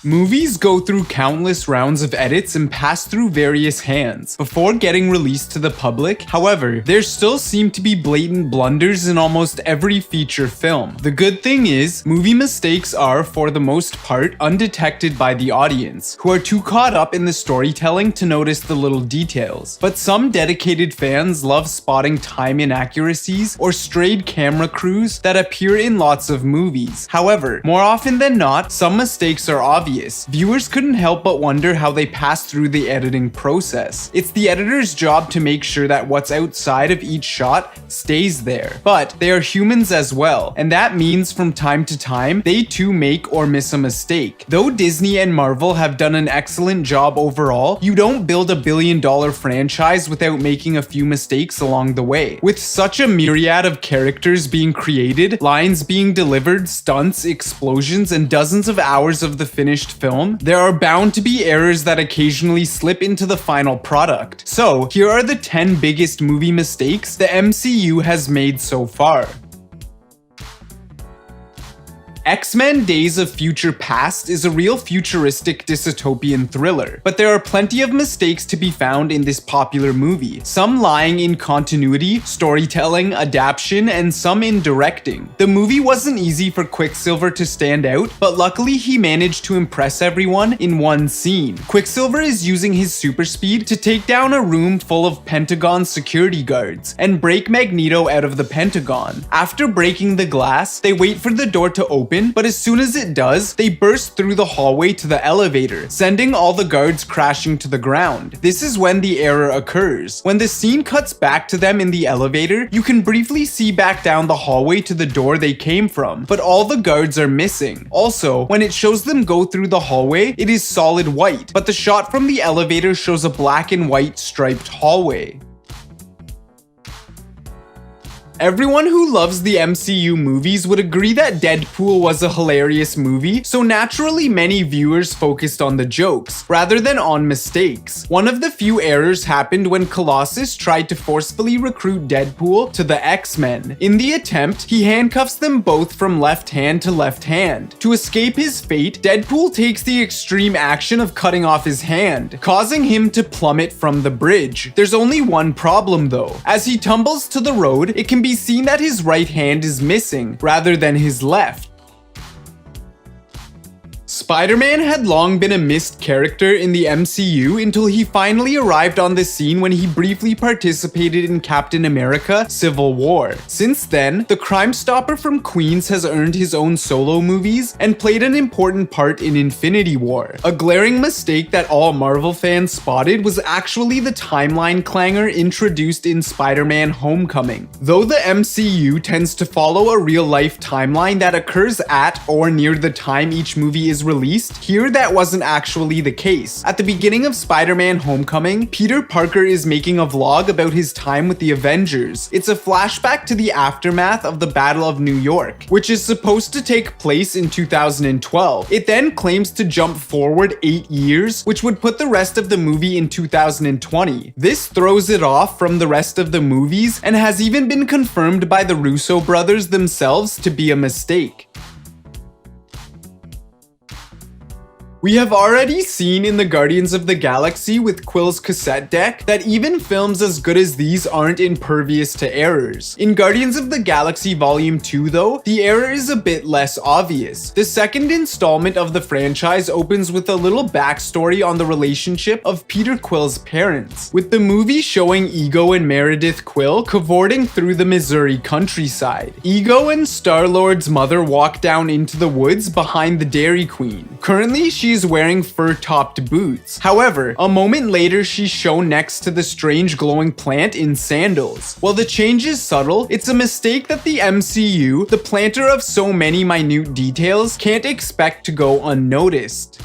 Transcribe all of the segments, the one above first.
Movies go through countless rounds of edits and pass through various hands before getting released to the public. However, there still seem to be blatant blunders in almost every feature film. The good thing is, movie mistakes are, for the most part, undetected by the audience, who are too caught up in the storytelling to notice the little details. But some dedicated fans love spotting time inaccuracies or strayed camera crews that appear in lots of movies. However, more often than not, some mistakes are obvious. Viewers couldn't help but wonder how they passed through the editing process. It's the editor's job to make sure that what's outside of each shot stays there. But they are humans as well, and that means from time to time, they too make or miss a mistake. Though Disney and Marvel have done an excellent job overall, you don't build a billion-dollar franchise without making a few mistakes along the way. With such a myriad of characters being created, lines being delivered, stunts, explosions, and dozens of hours of the finished film, there are bound to be errors that occasionally slip into the final product. So, here are the 10 biggest movie mistakes the MCU has made so far. X-Men Days of Future Past is a real futuristic dystopian thriller, but there are plenty of mistakes to be found in this popular movie, some lying in continuity, storytelling, adaptation, and some in directing. The movie wasn't easy for Quicksilver to stand out, but luckily he managed to impress everyone in one scene. Quicksilver is using his super speed to take down a room full of Pentagon security guards and break Magneto out of the Pentagon. After breaking the glass, they wait for the door to open, but as soon as it does, they burst through the hallway to the elevator, sending all the guards crashing to the ground. This is when the error occurs. When the scene cuts back to them in the elevator, you can briefly see back down the hallway to the door they came from, but all the guards are missing. Also, when it shows them go through the hallway, it is solid white, but the shot from the elevator shows a black and white striped hallway. Everyone who loves the MCU movies would agree that Deadpool was a hilarious movie, so naturally many viewers focused on the jokes, rather than on mistakes. One of the few errors happened when Colossus tried to forcefully recruit Deadpool to the X-Men. In the attempt, he handcuffs them both from left hand to left hand. To escape his fate, Deadpool takes the extreme action of cutting off his hand, causing him to plummet from the bridge. There's only one problem though. As he tumbles to the road, it can be seen that his right hand is missing, rather than his left. Spider-Man had long been a missed character in the MCU until he finally arrived on the scene when he briefly participated in Captain America: Civil War. Since then, the Crime Stopper from Queens has earned his own solo movies and played an important part in Infinity War. A glaring mistake that all Marvel fans spotted was actually the timeline clanger introduced in Spider-Man: Homecoming. Though the MCU tends to follow a real-life timeline that occurs at or near the time each movie is released, here that wasn't actually the case. At the beginning of Spider-Man: Homecoming, Peter Parker is making a vlog about his time with the Avengers. It's a flashback to the aftermath of the Battle of New York, which is supposed to take place in 2012. It then claims to jump forward 8 years, which would put the rest of the movie in 2020. This throws it off from the rest of the movies and has even been confirmed by the Russo brothers themselves to be a mistake. We have already seen in the Guardians of the Galaxy with Quill's cassette deck that even films as good as these aren't impervious to errors. In Guardians of the Galaxy Volume 2 though, the error is a bit less obvious. The second installment of the franchise opens with a little backstory on the relationship of Peter Quill's parents, with the movie showing Ego and Meredith Quill cavorting through the Missouri countryside. Ego and Star-Lord's mother walk down into the woods behind the Dairy Queen. Currently, she is wearing fur-topped boots. However, a moment later she's shown next to the strange glowing plant in sandals. While the change is subtle, it's a mistake that the MCU, the planter of so many minute details, can't expect to go unnoticed.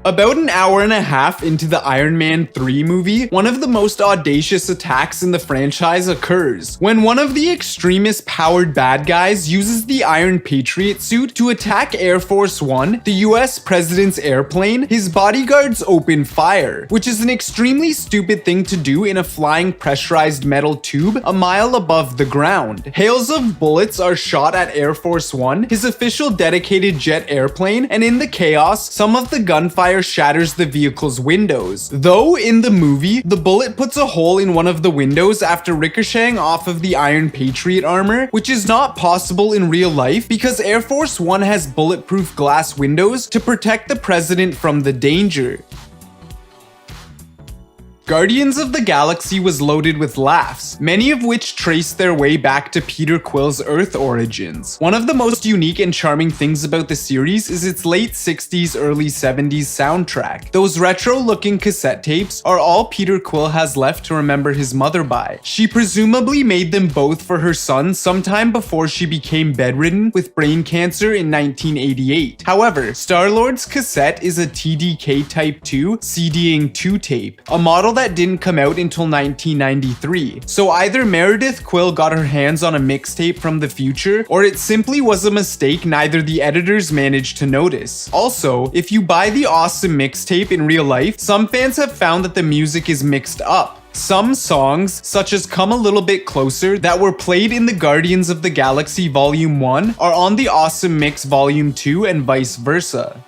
About an hour and a half into the Iron Man 3 movie, one of the most audacious attacks in the franchise occurs, when one of the extremist powered bad guys uses the Iron Patriot suit to attack Air Force One, the US president's airplane. His bodyguards open fire, which is an extremely stupid thing to do in a flying pressurized metal tube a mile above the ground. Hails of bullets are shot at Air Force One, his official dedicated jet airplane, and in the chaos, some of the gunfire shatters the vehicle's windows. Though in the movie, the bullet puts a hole in one of the windows after ricocheting off of the Iron Patriot armor, which is not possible in real life because Air Force One has bulletproof glass windows to protect the president from the danger. Guardians of the Galaxy was loaded with laughs, many of which traced their way back to Peter Quill's Earth origins. One of the most unique and charming things about the series is its late 60s, early 70s soundtrack. Those retro-looking cassette tapes are all Peter Quill has left to remember his mother by. She presumably made them both for her son sometime before she became bedridden with brain cancer in 1988. However, Star-Lord's cassette is a TDK Type 2 CDing 2 tape, a model that didn't come out until 1993. So either Meredith Quill got her hands on a mixtape from the future, or it simply was a mistake neither the editors managed to notice. Also, if you buy the awesome mixtape in real life, some fans have found that the music is mixed up. Some songs, such as Come a Little Bit Closer, that were played in the Guardians of the Galaxy Volume 1 are on the Awesome Mix Volume 2 and vice versa.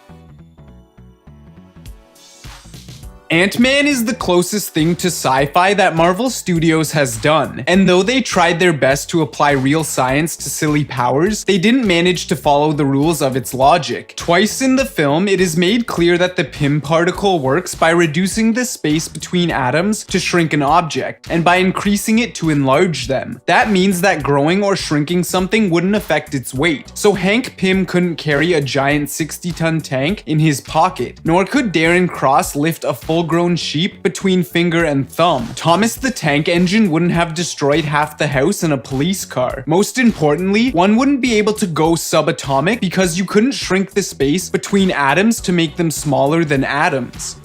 Ant-Man is the closest thing to sci-fi that Marvel Studios has done, and though they tried their best to apply real science to silly powers, they didn't manage to follow the rules of its logic. Twice in the film, it is made clear that the Pym particle works by reducing the space between atoms to shrink an object, and by increasing it to enlarge them. That means that growing or shrinking something wouldn't affect its weight, so Hank Pym couldn't carry a giant 60-ton tank in his pocket, nor could Darren Cross lift a full-grown sheep between finger and thumb. Thomas the Tank Engine wouldn't have destroyed half the house in a police car. Most importantly, one wouldn't be able to go subatomic because you couldn't shrink the space between atoms to make them smaller than atoms.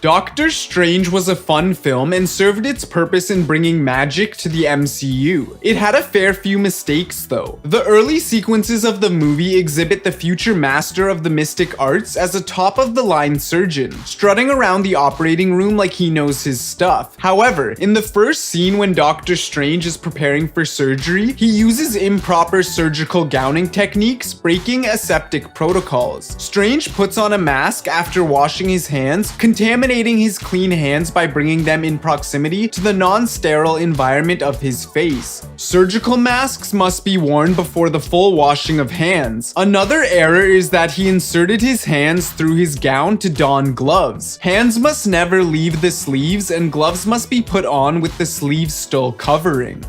Doctor Strange was a fun film and served its purpose in bringing magic to the MCU. It had a fair few mistakes though. The early sequences of the movie exhibit the future master of the mystic arts as a top-of-the-line surgeon, strutting around the operating room like he knows his stuff. However, in the first scene when Doctor Strange is preparing for surgery, he uses improper surgical gowning techniques, breaking aseptic protocols. Strange puts on a mask after washing his hands, contaminating his clean hands by bringing them in proximity to the non-sterile environment of his face. Surgical masks must be worn before the full washing of hands. Another error is that he inserted his hands through his gown to don gloves. Hands must never leave the sleeves, and gloves must be put on with the sleeves still covering.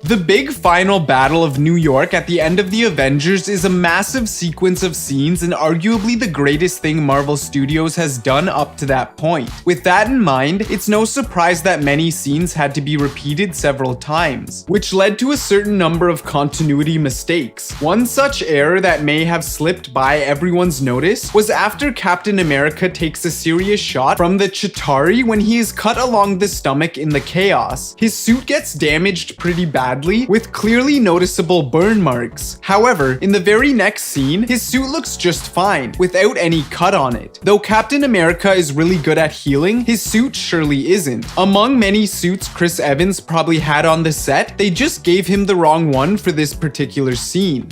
The big final battle of New York at the end of the Avengers is a massive sequence of scenes and arguably the greatest thing Marvel Studios has done up to that point. With that in mind, it's no surprise that many scenes had to be repeated several times, which led to a certain number of continuity mistakes. One such error that may have slipped by everyone's notice was after Captain America takes a serious shot from the Chitauri when he is cut along the stomach in the chaos. His suit gets damaged pretty badly, with clearly noticeable burn marks. However, in the very next scene, his suit looks just fine, without any cut on it. Though Captain America is really good at healing, his suit surely isn't. Among many suits Chris Evans probably had on the set, they just gave him the wrong one for this particular scene.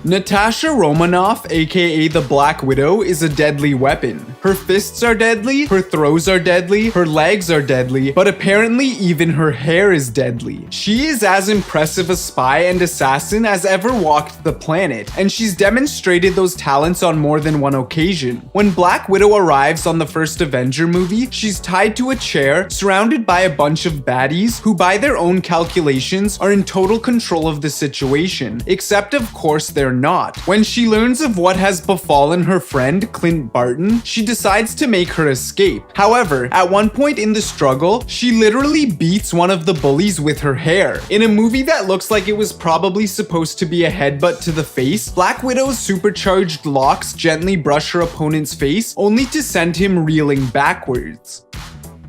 Natasha Romanoff, aka the Black Widow, is a deadly weapon. Her fists are deadly, her throws are deadly, her legs are deadly, but apparently even her hair is deadly. She is as impressive a spy and assassin as ever walked the planet, and she's demonstrated those talents on more than one occasion. When Black Widow arrives on the first Avenger movie, she's tied to a chair, surrounded by a bunch of baddies who by their own calculations are in total control of the situation, except of course they're not. When she learns of what has befallen her friend Clint Barton, she decides to make her escape. However, at one point in the struggle, she literally beats one of the bullies with her hair. In a movie that looks like it was probably supposed to be a headbutt to the face, Black Widow's supercharged locks gently brush her opponent's face, only to send him reeling backwards.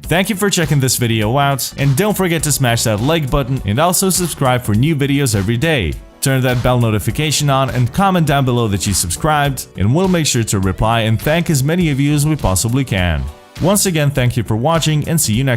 Thank you for checking this video out, and don't forget to smash that like button and also subscribe for new videos every day. Turn that bell notification on and comment down below that you subscribed, and we'll make sure to reply and thank as many of you as we possibly can. Once again, thank you for watching and see you next time.